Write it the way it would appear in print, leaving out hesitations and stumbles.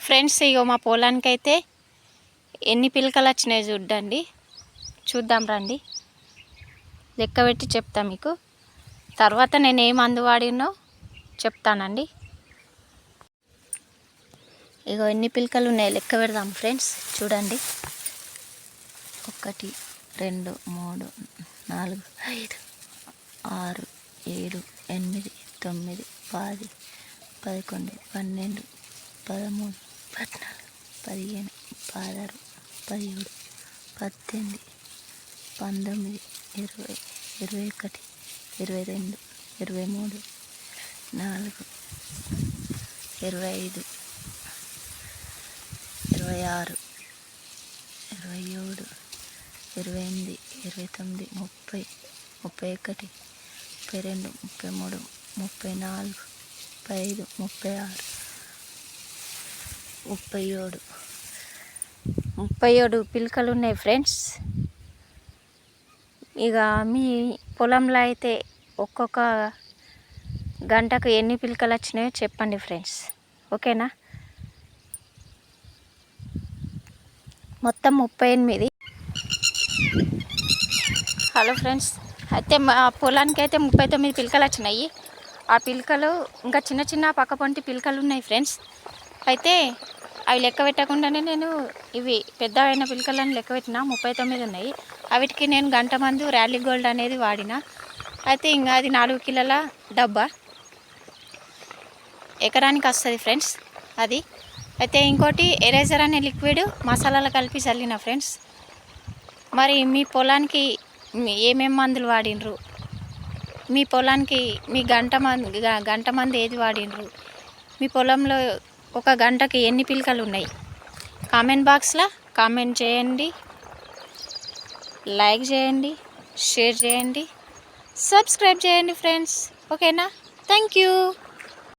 Friends, ఇగో మా పొలానికి అయితే ఎన్ని పిలకలు వచ్చినాయి చూడండి. చూద్దాం రండి, లెక్క పెట్టి చెప్తా మీకు. తర్వాత నేను ఏ మందు వాడినో చెప్తానండి. ఇగో ఎన్ని పిలకలు ఉన్నాయి లెక్క పెడదాం ఫ్రెండ్స్. చూడండి, 1 2 3 4 5 6 7 8 9 10 11 12 13 14 15 16 17 18 19 20 21 22 23 24 25 26 27 28 29 30 31 32 33 34 35 36 37 పిలకలు ఉన్నాయి ఫ్రెండ్స్. ఇక మీ పొలంలో అయితే ఒక్కొక్క గంటకు ఎన్ని పిలకలు వచ్చినాయో చెప్పండి ఫ్రెండ్స్, ఓకేనా? మొత్తం 38. హలో ఫ్రెండ్స్, అయితే మా పొలానికి అయితే 39 పిలకలు వచ్చినాయి. ఆ పిలకలు ఇంకా చిన్న చిన్న పక్కపొంటి పిలకలు ఉన్నాయి ఫ్రెండ్స్. అయితే అవి లెక్క పెట్టకుండానే నేను ఇవి పెద్ద అయిన పిలకలను లెక్క పెట్టిన 39 ఉన్నాయి. వాటికి నేను గంట మందు ర్యాలీ గోల్డ్ అనేది వాడిన. అయితే ఇంకా అది 4 కిలోల డబ్బా ఎకరానికి వస్తుంది ఫ్రెండ్స్ అది. అయితే ఇంకోటి ఎరేజర్ అనే లిక్విడ్ మసాలాలు కలిపి చల్లిన ఫ్రెండ్స్. మరి మీ పొలానికి ఏమేమి మందులు వాడినరు, మీ పొలానికి మీ గంట మంది ఏది వాడినరు, మీ పొలంలో ఒక గంటకి ఎన్ని పిలకలు ఉన్నాయి, కామెంట్ బాక్స్లో కామెంట్ చేయండి, లైక్ చేయండి, షేర్ చేయండి, సబ్స్క్రైబ్ చేయండి ఫ్రెండ్స్, ఓకేనా? Thank you.